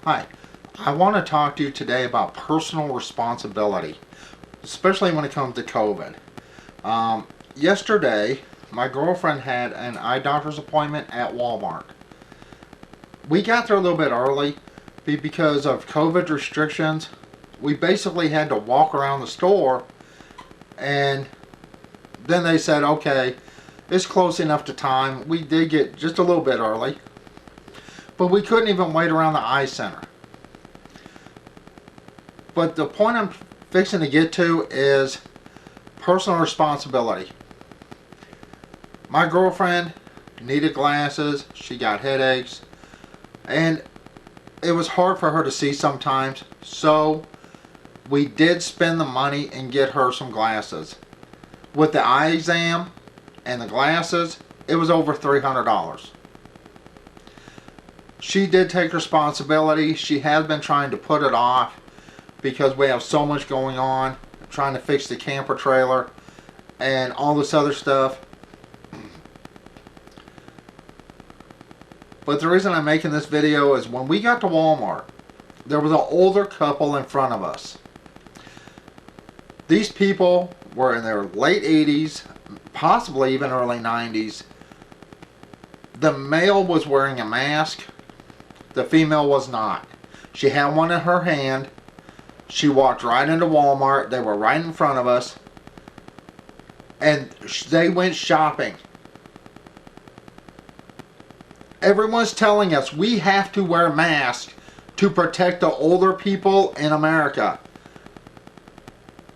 Hi, I want to talk to you today about personal responsibility, especially when it comes to COVID. Yesterday, my girlfriend had an eye doctor's appointment at Walmart. We got there a little bit early because of COVID restrictions. We basically had to walk around the store, and then they said, okay, it's close enough to time. We did get just a little bit early, but we couldn't even wait around the eye center. But the point I'm fixing to get to is personal responsibility. My girlfriend needed glasses, she got headaches, and it was hard for her to see sometimes, so we did spend the money and get her some glasses. With the eye exam and the glasses, it was over $300. She did take responsibility. She has been trying to put it off because we have so much going on, trying to fix the camper trailer and all this other stuff. But the reason I'm making this video is when we got to Walmart, there was an older couple in front of us. These people were in their late 80s, possibly even early 90s. The male was wearing a mask. The female was not. She had one in her hand. She walked right into Walmart. They were right in front of us. And they went shopping. Everyone's telling us we have to wear masks to protect the older people in America.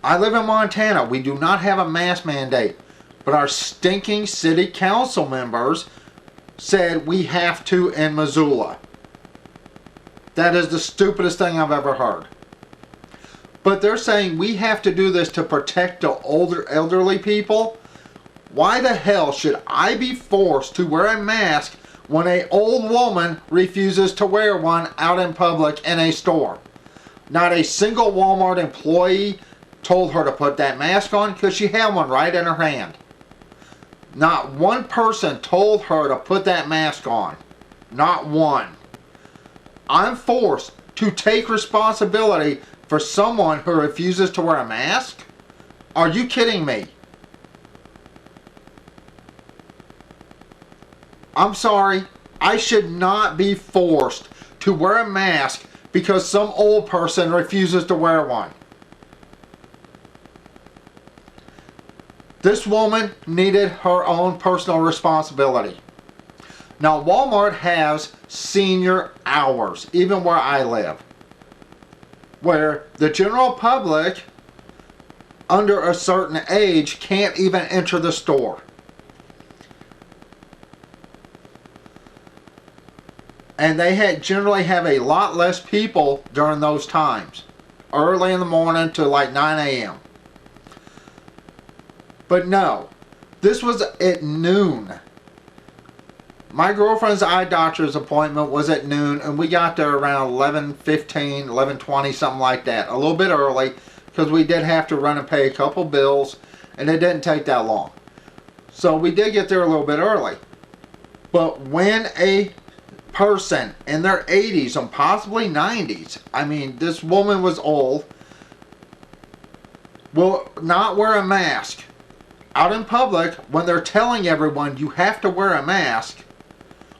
I live in Montana. We do not have a mask mandate. But our stinking city council members said we have to in Missoula. That is the stupidest thing I've ever heard. But they're saying we have to do this to protect the older elderly people. Why the hell should I be forced to wear a mask when an old woman refuses to wear one out in public in a store? Not a single Walmart employee told her to put that mask on because she had one right in her hand. Not one person told her to put that mask on. Not one. I'm forced to take responsibility for someone who refuses to wear a mask? Are you kidding me? I'm sorry. I should not be forced to wear a mask because some old person refuses to wear one. This woman needed her own personal responsibility. Now, Walmart has senior hours, even where I live, where the general public under a certain age can't even enter the store. And they generally have a lot less people during those times, early in the morning to like 9 a.m. But no, this was at noon. My girlfriend's eye doctor's appointment was at noon, and we got there around 11:15, 11:20, something like that. A little bit early, because we did have to run and pay a couple bills, and it didn't take that long. So we did get there a little bit early. But when a person in their 80s and possibly 90s, I mean, this woman was old, will not wear a mask out in public when they're telling everyone you have to wear a mask,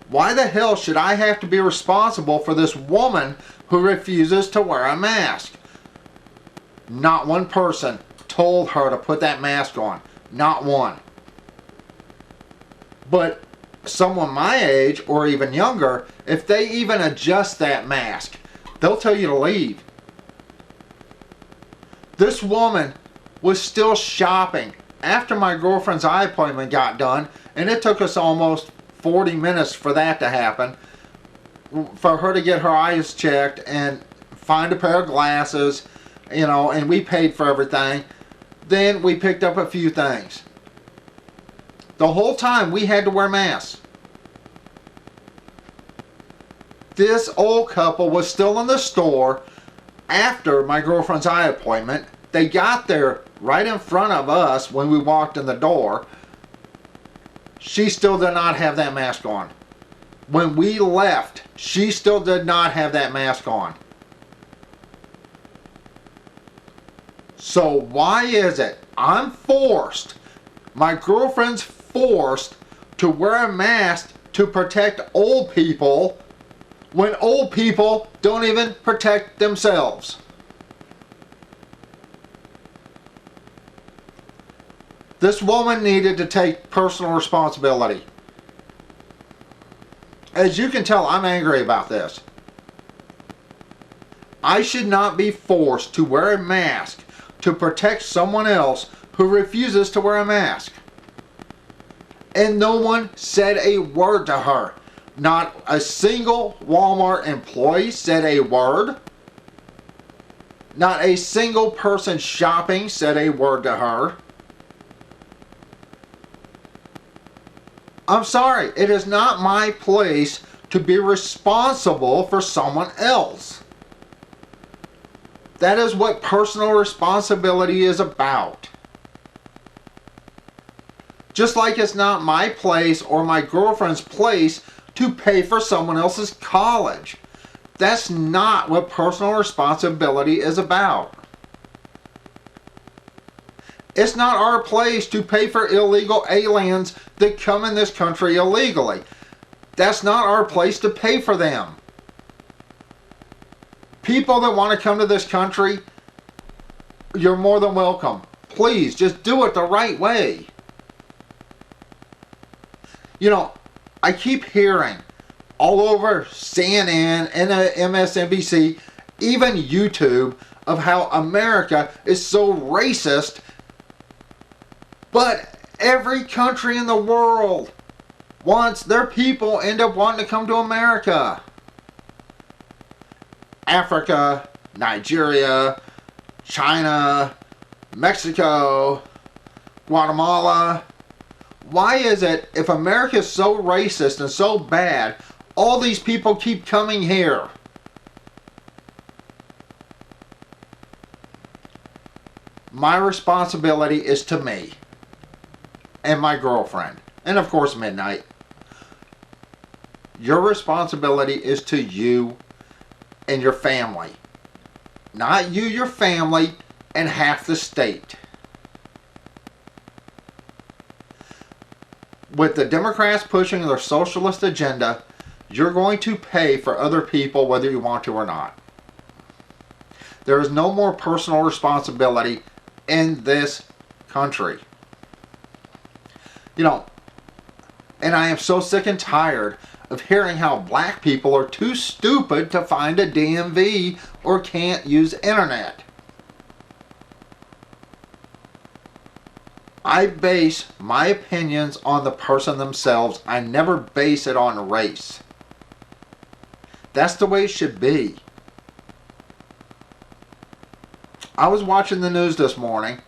why the hell should I have to be responsible for this woman who refuses to wear a mask? Not one person told her to put that mask on. Not one. But someone my age or even younger, if they even adjust that mask, they'll tell you to leave. This woman was still shopping after my girlfriend's eye appointment got done, and it took us almost 40 minutes for that to happen, for her to get her eyes checked and find a pair of glasses, you know, and we paid for everything. Then we picked up a few things. The whole time we had to wear masks. This old couple was still in the store after my girlfriend's eye appointment. They got there right in front of us when we walked in the door. She still did not have that mask on. When we left, she still did not have that mask on. So why is it I'm forced, my girlfriend's forced to wear a mask to protect old people when old people don't even protect themselves? This woman needed to take personal responsibility. As you can tell, I'm angry about this. I should not be forced to wear a mask to protect someone else who refuses to wear a mask. And no one said a word to her. Not a single Walmart employee said a word. Not a single person shopping said a word to her. I'm sorry, it is not my place to be responsible for someone else. That is what personal responsibility is about. Just like it's not my place or my girlfriend's place to pay for someone else's college. That's not what personal responsibility is about. It's not our place to pay for illegal aliens that come in this country illegally. That's not our place to pay for them. People that want to come to this country, you're more than welcome. Please, just do it the right way. You know, I keep hearing all over CNN and MSNBC, even YouTube, of how America is so racist. But every country in the world wants their people end up wanting to come to America. Africa, Nigeria, China, Mexico, Guatemala. Why is it, if America is so racist and so bad, all these people keep coming here? My responsibility is to me and my girlfriend, and of course Midnight. Your responsibility is to you and your family. Not you, your family, and half the state. With the Democrats pushing their socialist agenda, you're going to pay for other people whether you want to or not. There is no more personal responsibility in this country. You know, and I am so sick and tired of hearing how black people are too stupid to find a DMV or can't use internet. I base my opinions on the person themselves. I never base it on race. That's the way it should be. I was watching the news this morning,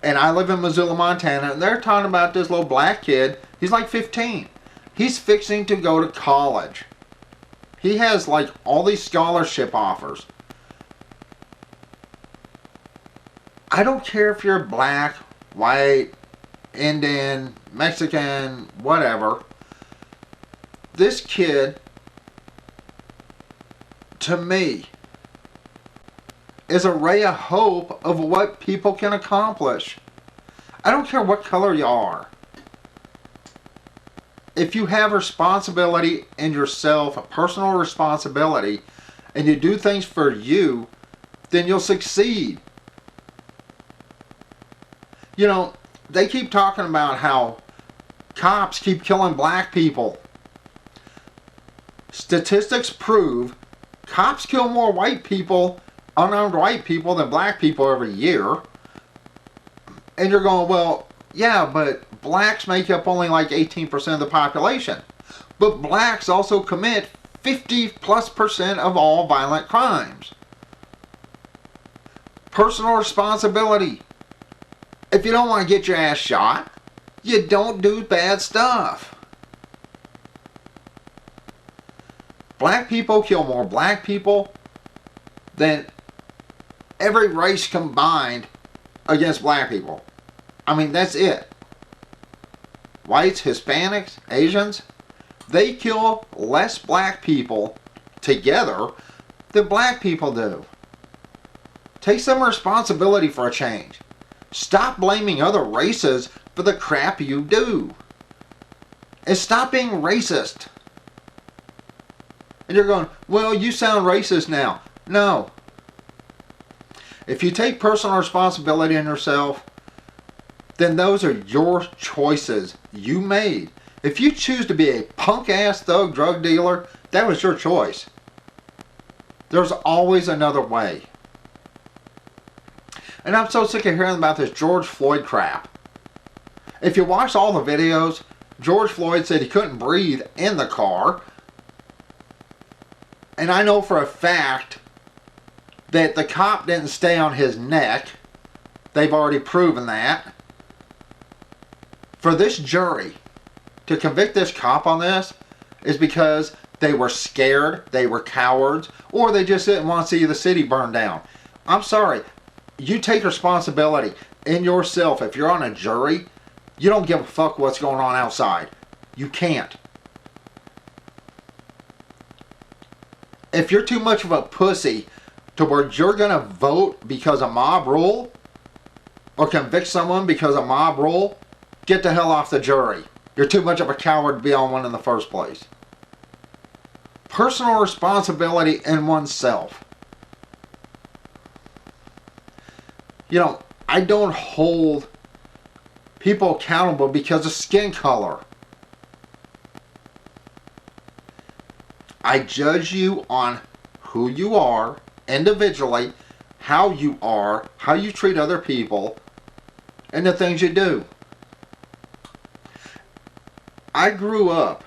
and I live in Missoula, Montana, and they're talking about this little black kid. He's like 15. He's fixing to go to college. He has like all these scholarship offers. I don't care if you're black, white, Indian, Mexican, whatever. This kid, to me, is a ray of hope of what people can accomplish. I don't care what color you are. If you have responsibility in yourself, a personal responsibility, and you do things for you, then you'll succeed. You know, they keep talking about how cops keep killing black people. Statistics prove cops kill more white people, unarmed white people, than black people every year. And you're going, well, yeah, but blacks make up only like 18% of the population. But blacks also commit 50+% of all violent crimes. Personal responsibility. If you don't want to get your ass shot, you don't do bad stuff. Black people kill more black people than every race combined against black people. I mean, that's it. Whites, Hispanics, Asians, They kill less black people together than black people do. Take some responsibility for a change. Stop blaming other races for the crap you do. And stop being racist. And you're going, well, you sound racist now. No. If you take personal responsibility in yourself, then those are your choices you made. If you choose to be a punk-ass thug drug dealer, that was your choice. There's always another way. And I'm so sick of hearing about this George Floyd crap. If you watch all the videos, George Floyd said he couldn't breathe in the car. And I know for a fact that the cop didn't stay on his neck. They've already proven that. For this jury to convict this cop on this is because they were scared, they were cowards, or they just didn't want to see the city burn down. I'm sorry. You take responsibility in yourself. If you're on a jury, you don't give a fuck what's going on outside. You can't. If you're too much of a pussy to where you're going to vote because of mob rule or convict someone because of mob rule, get the hell off the jury. You're too much of a coward to be on one in the first place. Personal responsibility in oneself. You know, I don't hold people accountable because of skin color. I judge you on who you are individually, how you are, how you treat other people, and the things you do. I grew up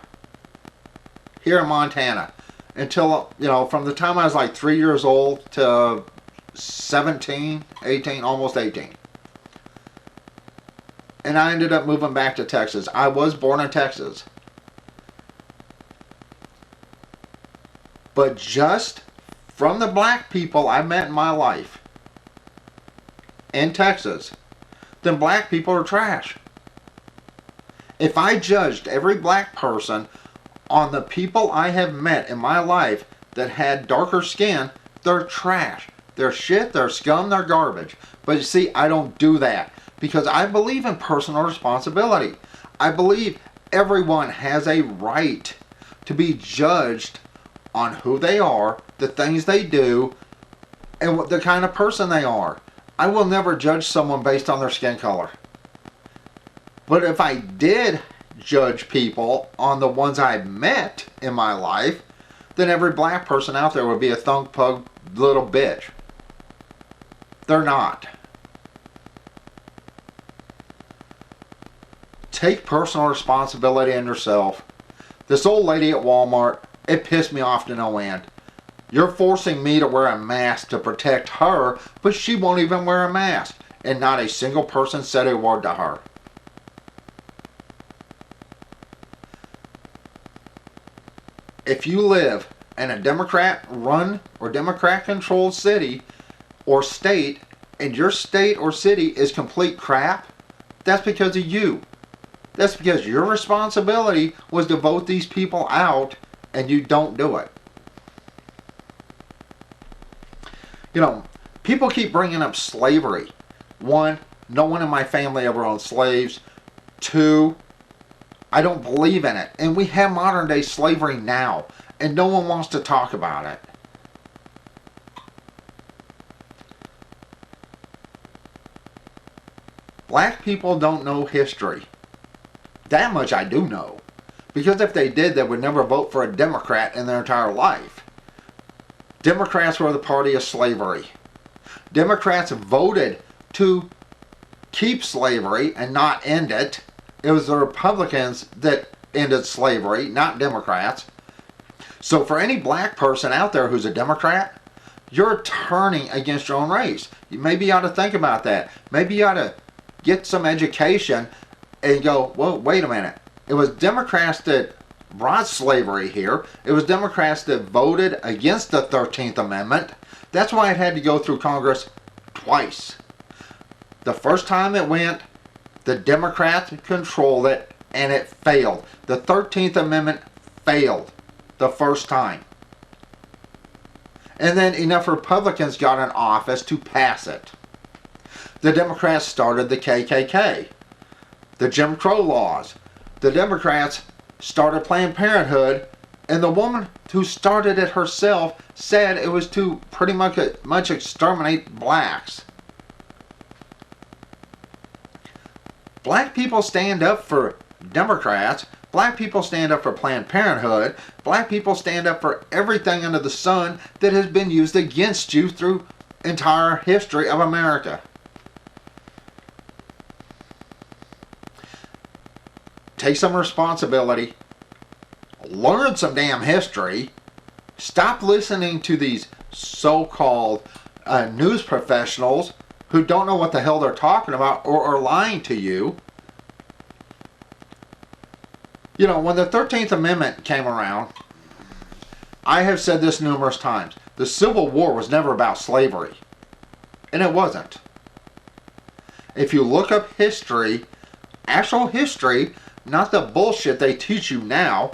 here in Montana until, you know, from the time I was like 3 years old to 17, 18, almost 18. And I ended up moving back to Texas. I was born in Texas. But just from the black people I met in my life in Texas, then black people are trash. If I judged every black person on the people I have met in my life that had darker skin, they're trash. They're shit, they're scum, they're garbage. But you see, I don't do that because I believe in personal responsibility. I believe everyone has a right to be judged on who they are, the things they do, and what the kind of person they are. I will never judge someone based on their skin color. But if I did judge people on the ones I met in my life, then every black person out there would be a thunk pug little bitch. They're not. Take personal responsibility in yourself. This old lady at Walmart, it pissed me off to no end. You're forcing me to wear a mask to protect her, but she won't even wear a mask. And not a single person said a word to her. If you live in a Democrat-run or Democrat-controlled city or state, and your state or city is complete crap, that's because of you. That's because your responsibility was to vote these people out, and you don't do it. You know, people keep bringing up slavery. One, no one in my family ever owned slaves. Two, I don't believe in it. And we have modern day slavery now, and no one wants to talk about it. Black people don't know history. That much I do know. Because if they did, they would never vote for a Democrat in their entire life. Democrats were the party of slavery. Democrats voted to keep slavery and not end it. It was the Republicans that ended slavery, not Democrats. So for any black person out there who's a Democrat, you're turning against your own race. Maybe you ought to think about that. Maybe you ought to get some education and go, well, wait a minute. It was Democrats that brought slavery here. It was Democrats that voted against the 13th Amendment. That's why it had to go through Congress twice. The first time it went, the Democrats controlled it, and it failed. The 13th Amendment failed the first time. And then enough Republicans got in office to pass it. The Democrats started the KKK, the Jim Crow laws. The Democrats started Planned Parenthood, and the woman who started it herself said it was to pretty much exterminate blacks. Black people stand up for Democrats. Black people stand up for Planned Parenthood. Black people stand up for everything under the sun that has been used against you through entire history of America. Take some responsibility. Learn some damn history. Stop listening to these so-called news professionals who don't know what the hell they're talking about or are lying to you. You know, when the 13th Amendment came around, I have said this numerous times, the Civil War was never about slavery. And it wasn't. If you look up history, actual history, not the bullshit they teach you now,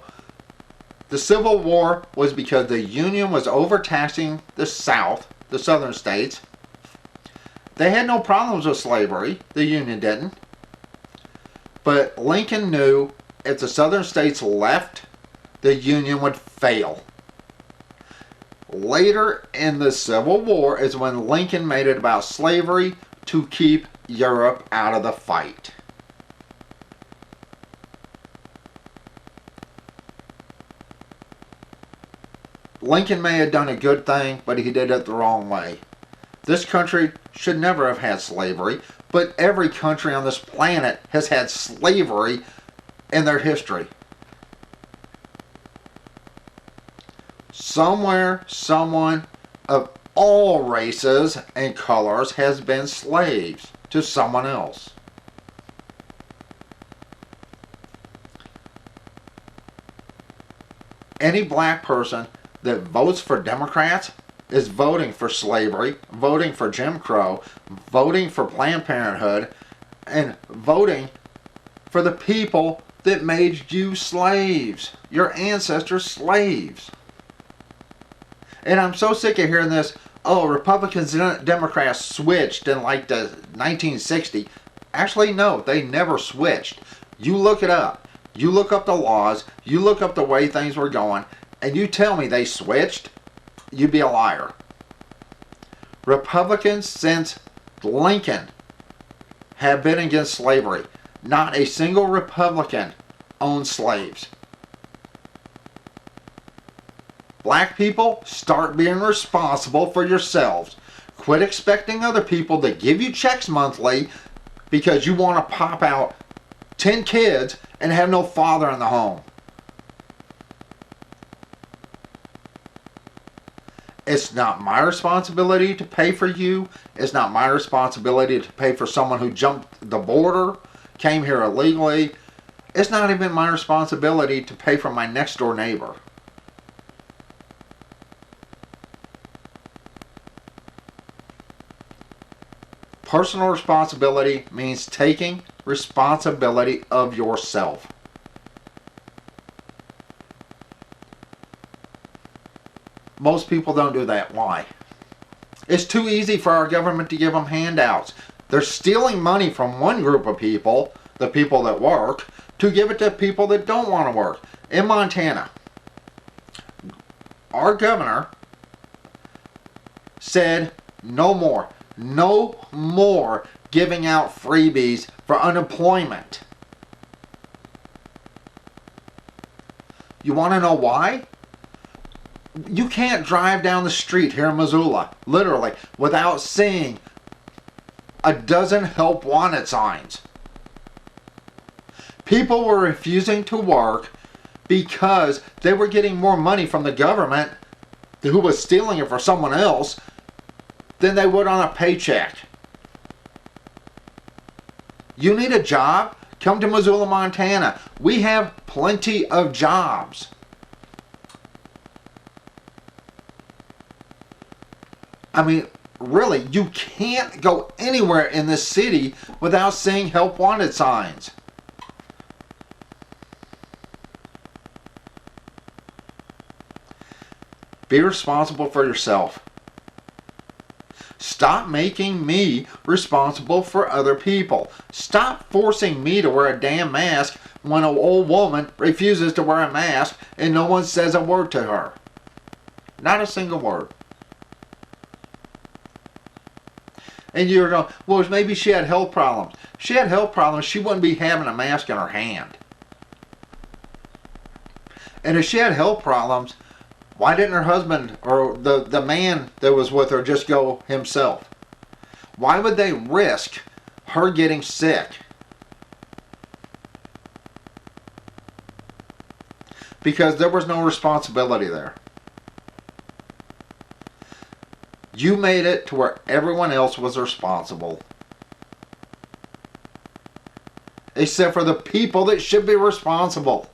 the Civil War was because the Union was overtaxing the South, the southern states. They had no problems with slavery, the Union didn't. But Lincoln knew if the southern states left, the Union would fail. Later in the Civil War is when Lincoln made it about slavery to keep Europe out of the fight. Lincoln may have done a good thing, but he did it the wrong way. This country should never have had slavery, but every country on this planet has had slavery in their history. Somewhere, someone of all races and colors has been slaves to someone else. Any black person that votes for Democrats is voting for slavery, voting for Jim Crow, voting for Planned Parenthood, and voting for the people that made you slaves, your ancestors slaves. And I'm so sick of hearing this, oh, Republicans and Democrats switched in like the 1960. Actually, no, they never switched. You look it up. You look up the laws. You look up the way things were going. And you tell me they switched, you'd be a liar. Republicans since Lincoln have been against slavery. Not a single Republican owns slaves. Black people, start being responsible for yourselves. Quit expecting other people to give you checks monthly because you want to pop out 10 kids and have no father in the home. It's not my responsibility to pay for you. It's not my responsibility to pay for someone who jumped the border, came here illegally. It's not even my responsibility to pay for my next door neighbor. Personal responsibility means taking responsibility of yourself. Most people don't do that. Why? It's too easy for our government to give them handouts. They're stealing money from one group of people, the people that work, to give it to people that don't want to work. In Montana, our governor said no more giving out freebies for unemployment. You want to know why? You can't drive down the street here in Missoula, literally, without seeing a dozen help wanted signs. People were refusing to work because they were getting more money from the government, who was stealing it for someone else, than they would on a paycheck. You need a job? Come to Missoula, Montana. We have plenty of jobs. I mean, really, you can't go anywhere in this city without seeing help wanted signs. Be responsible for yourself. Stop making me responsible for other people. Stop forcing me to wear a damn mask when an old woman refuses to wear a mask and no one says a word to her. Not a single word. And you're going, well, maybe she had health problems. If she had health problems, she wouldn't be having a mask in her hand. And if she had health problems, why didn't her husband or the man that was with her just go himself? Why would they risk her getting sick? Because there was no responsibility there. You made it to where everyone else was responsible. Except for the people that should be responsible.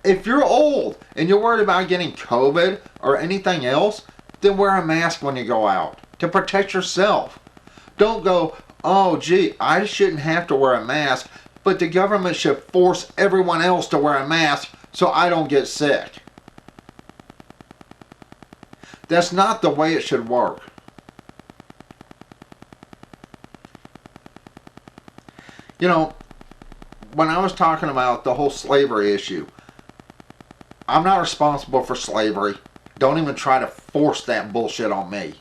If you're old and you're worried about getting COVID or anything else, then wear a mask when you go out to protect yourself. Don't go, oh gee, I shouldn't have to wear a mask, but the government should force everyone else to wear a mask so I don't get sick. That's not the way it should work. You know, when I was talking about the whole slavery issue, I'm not responsible for slavery. Don't even try to force that bullshit on me.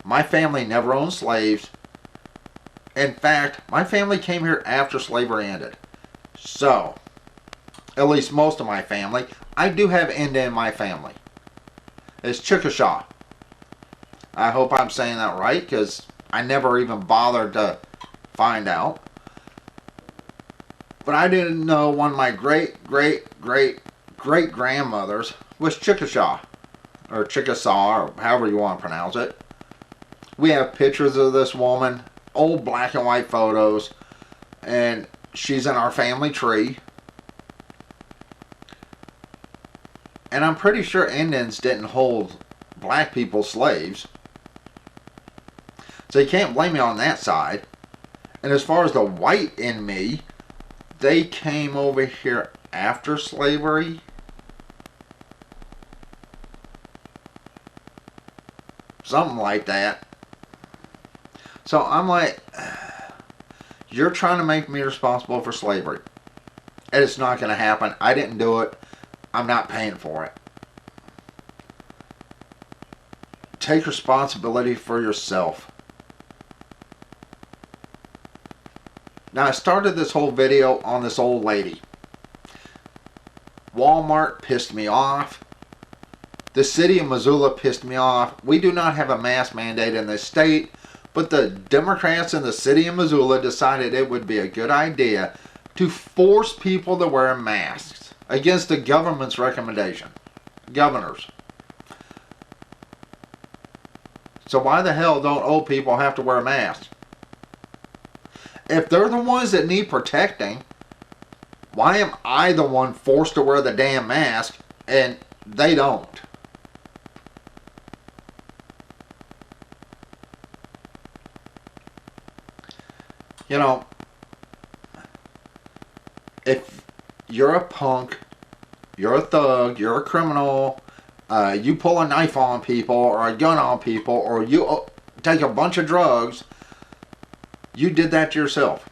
My family never owned slaves. In fact, my family came here after slavery ended. So, at least most of my family, I do have Indian in my family. It's Chickasaw. I hope I'm saying that right, because I never even bothered to find out. But I didn't know one of my great-great-great-great-grandmothers was Chickasaw. Or Chickasaw, or however you want to pronounce it. We have pictures of this woman, old black and white photos, and she's in our family tree. And I'm pretty sure Indians didn't hold black people slaves. So you can't blame me on that side. And as far as the white in me, they came over here after slavery. Something like that. So I'm like, you're trying to make me responsible for slavery. And it's not going to happen. I didn't do it. I'm not paying for it. Take responsibility for yourself. Now, I started this whole video on this old lady. Walmart pissed me off. The city of Missoula pissed me off. We do not have a mask mandate in this state, but the Democrats in the city of Missoula decided it would be a good idea to force people to wear masks against the government's recommendation. Governors. So why the hell don't old people have to wear a mask? If they're the ones that need protecting, why am I the one forced to wear the damn mask and they don't? You know, if you're a punk, you're a thug, you're a criminal, you pull a knife on people or a gun on people, or you take a bunch of drugs, you did that to yourself.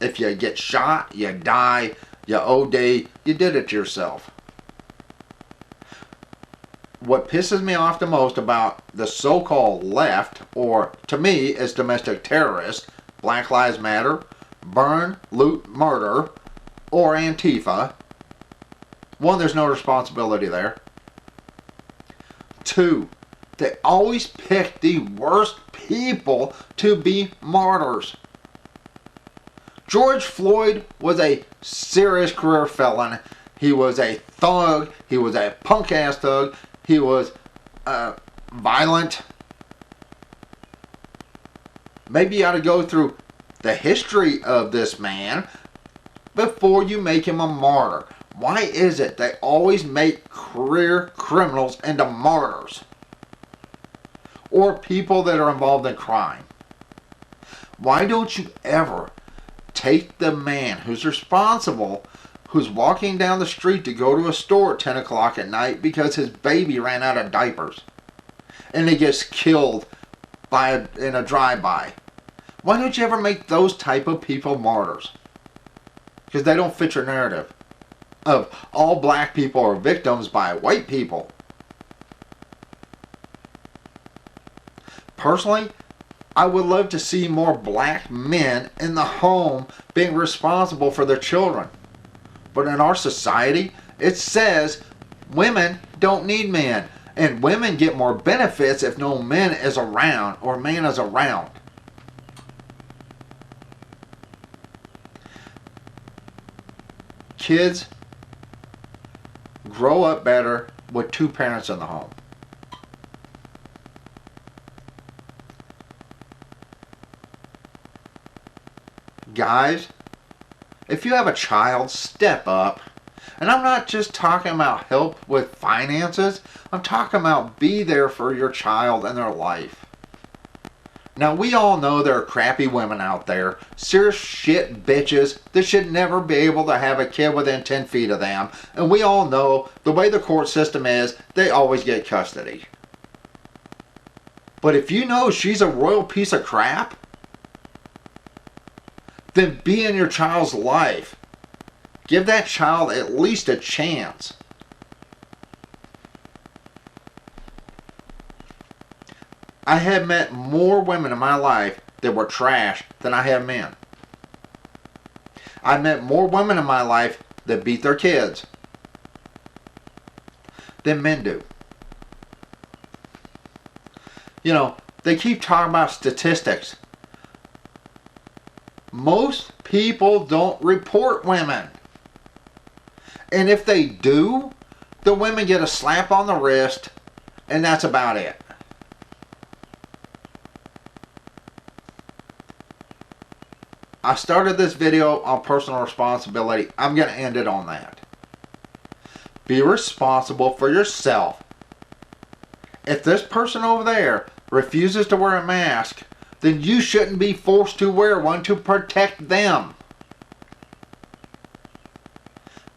If you get shot, you die, you OD, you did it to yourself. What pisses me off the most about the so-called left, or to me is domestic terrorists, Black Lives Matter, burn, loot, murder, or Antifa. One, there's no responsibility there. Two, they always pick the worst people to be martyrs. George Floyd was a serious career felon. He was a thug. He was a punk-ass thug. He was violent. Maybe you ought to go through the history of this man before you make him a martyr. Why is it they always make career criminals into martyrs? Or people that are involved in crime? Why don't you ever take the man who's responsible who's walking down the street to go to a store at 10 o'clock at night because his baby ran out of diapers and he gets killed in a drive-by. Why don't you ever make those type of people martyrs? Because they don't fit your narrative of all black people are victims by white people. Personally, I would love to see more black men in the home being responsible for their children. But in our society, it says women don't need men. And women get more benefits if no man is around or man is around. Kids grow up better with two parents in the home. Guys, if you have a child, step up. And I'm not just talking about help with finances. I'm talking about be there for your child and their life. Now, we all know there are crappy women out there, serious shit bitches that should never be able to have a kid within 10 feet of them. And we all know the way the court system is, they always get custody. But if you know she's a royal piece of crap, then be in your child's life. Give that child at least a chance. I have met more women in my life that were trash than I have men. I met more women in my life that beat their kids than men do. You know, they keep talking about statistics. Most people don't report women. And if they do, the women get a slap on the wrist, and that's about it. I started this video on personal responsibility. I'm going to end it on that. Be responsible for yourself. If this person over there refuses to wear a mask, then you shouldn't be forced to wear one to protect them.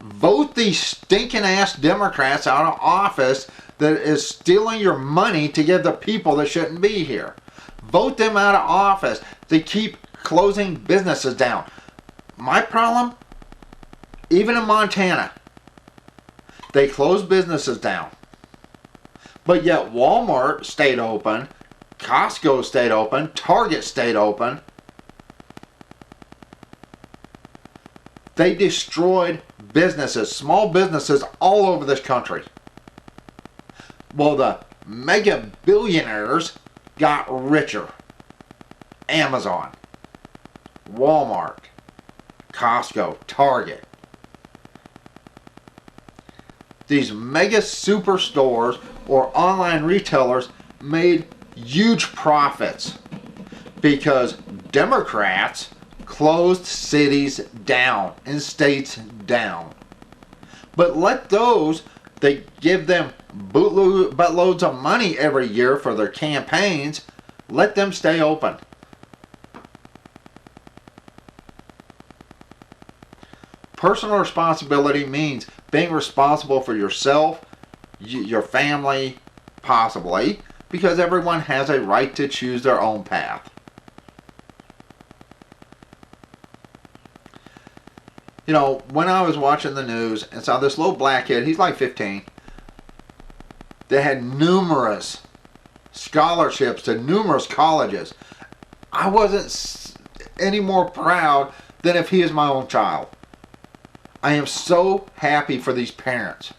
Vote these stinking ass Democrats out of office that is stealing your money to give the people that shouldn't be here. Vote them out of office. They keep closing businesses down. My problem, even in Montana, they close businesses down. But yet Walmart stayed open, Costco stayed open, Target stayed open. They destroyed businesses, small businesses all over this country. Well, the mega billionaires got richer. Amazon, Walmart, Costco, Target. These mega superstores or online retailers made huge profits because Democrats closed cities down and states down. But let those that give them buttloads of money every year for their campaigns, let them stay open. Personal responsibility means being responsible for yourself, your family, possibly, because everyone has a right to choose their own path. You know, when I was watching the news and saw this little black kid, he's like 15, that had numerous scholarships to numerous colleges, I wasn't any more proud than if he is my own child. I am so happy for these parents.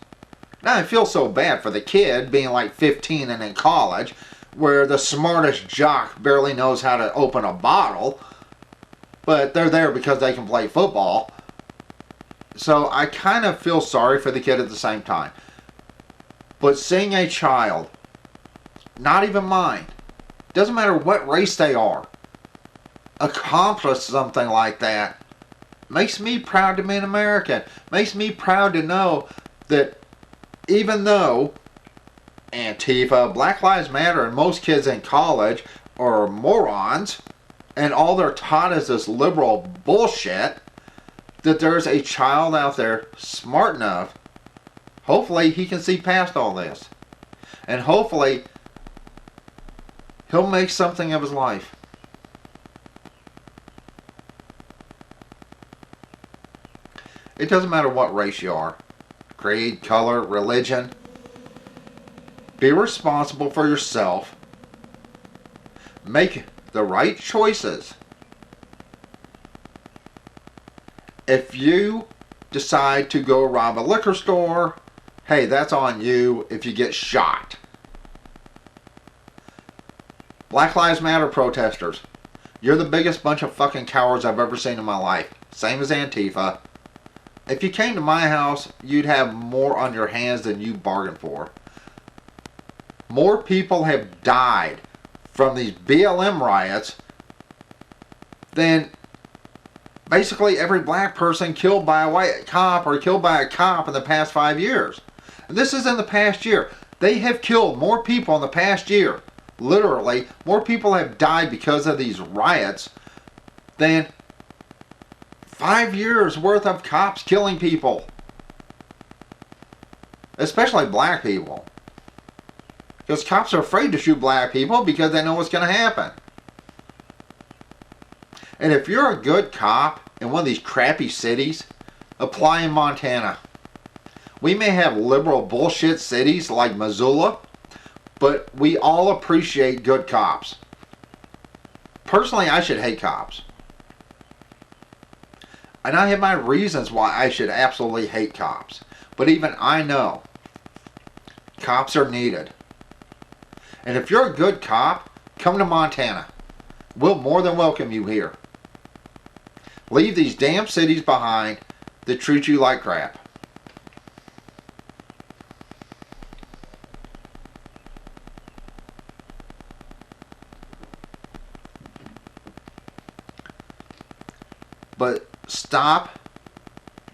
Now I feel so bad for the kid being like 15 and in college, where the smartest jock barely knows how to open a bottle, but they're there because they can play football. So I kind of feel sorry for the kid at the same time. But seeing a child, not even mine, doesn't matter what race they are, accomplish something like that, makes me proud to be an American. Makes me proud to know that even though Antifa, Black Lives Matter, and most kids in college are morons, and all they're taught is this liberal bullshit, that there's a child out there smart enough, hopefully he can see past all this. And hopefully he'll make something of his life. It doesn't matter what race you are. Creed, color, religion. Be responsible for yourself. Make the right choices. If you decide to go rob a liquor store, hey, that's on you if you get shot. Black Lives Matter protesters, you're the biggest bunch of fucking cowards I've ever seen in my life. Same as Antifa. If you came to my house, you'd have more on your hands than you bargained for. More people have died from these BLM riots than basically every black person killed by a white cop or killed by a cop in the past 5 years. And this is in the past year. They have killed more people in the past year. Literally, more people have died because of these riots than 5 years worth of cops killing people. Especially black people. Because cops are afraid to shoot black people because they know what's going to happen. And if you're a good cop in one of these crappy cities, apply in Montana. We may have liberal bullshit cities like Missoula, but we all appreciate good cops. Personally, I should hate cops. And I have my reasons why I should absolutely hate cops. But even I know cops are needed. And if you're a good cop, come to Montana. We'll more than welcome you here. Leave these damn cities behind that treat you like crap. But stop,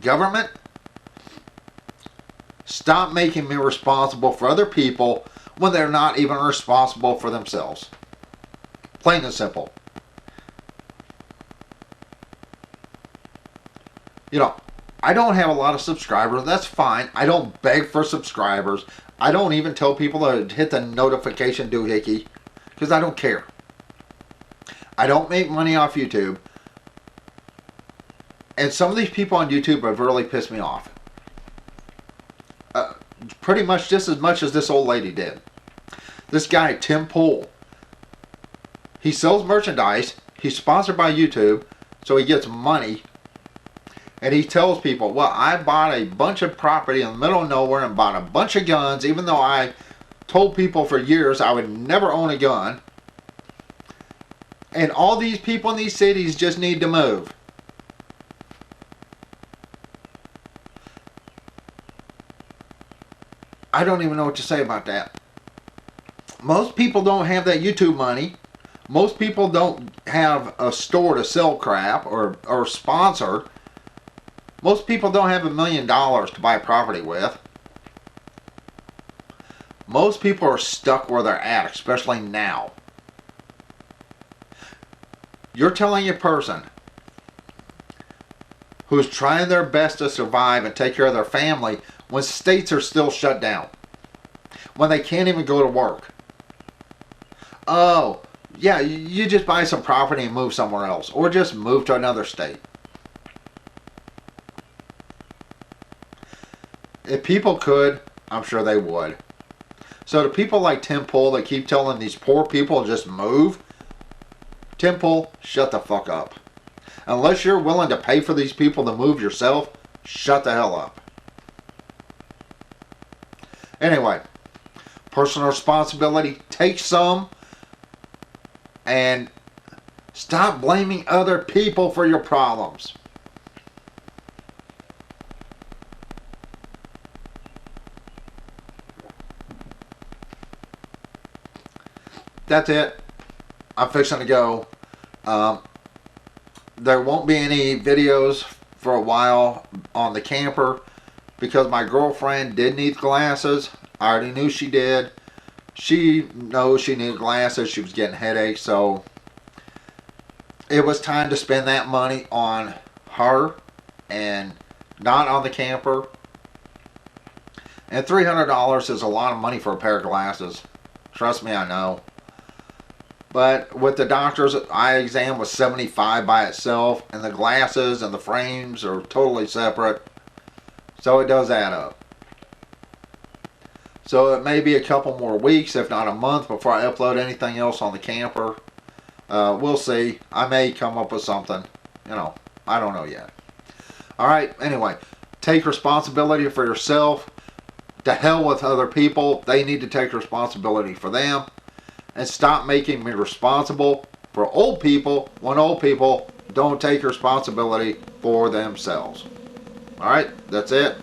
government, stop making me responsible for other people when they're not even responsible for themselves. Plain and simple. You know, I don't have a lot of subscribers. That's fine. I don't beg for subscribers. I don't even tell people to hit the notification doohickey because I don't care. I don't make money off YouTube. And some of these people on YouTube have really pissed me off. Pretty much just as much as this old lady did. This guy, Tim Pool. He sells merchandise. He's sponsored by YouTube. So he gets money. And he tells people, well, I bought a bunch of property in the middle of nowhere and bought a bunch of guns, even though I told people for years I would never own a gun. And all these people in these cities just need to move. I don't even know what to say about that. Most people don't have that YouTube money. Most people don't have a store to sell crap or sponsor. Most people don't have $1 million to buy a property with. Most people are stuck where they're at, especially now. You're telling a person who's trying their best to survive and take care of their family when states are still shut down. When they can't even go to work. Oh, yeah, you just buy some property and move somewhere else. Or just move to another state. If people could, I'm sure they would. So to people like Tim Pool that keep telling these poor people just move, Tim Pool, shut the fuck up. Unless you're willing to pay for these people to move yourself, shut the hell up. Anyway, personal responsibility, take some, and stop blaming other people for your problems. That's it. I'm fixing to go. There won't be any videos for a while on the camper because my girlfriend did need glasses. I already knew she did. She knows she needed glasses. She was getting headaches, so it was time to spend that money on her and not on the camper. And $300 is a lot of money for a pair of glasses. Trust me, I know. But with the doctor's eye exam was $75 by itself, and the glasses and the frames are totally separate. So it does add up. So it may be a couple more weeks, if not a month, before I upload anything else on the camper. We'll see. I may come up with something. You know, I don't know yet. Alright, anyway. Take responsibility for yourself. To hell with other people. They need to take responsibility for them. And stop making me responsible for old people when old people don't take responsibility for themselves. Alright, that's it.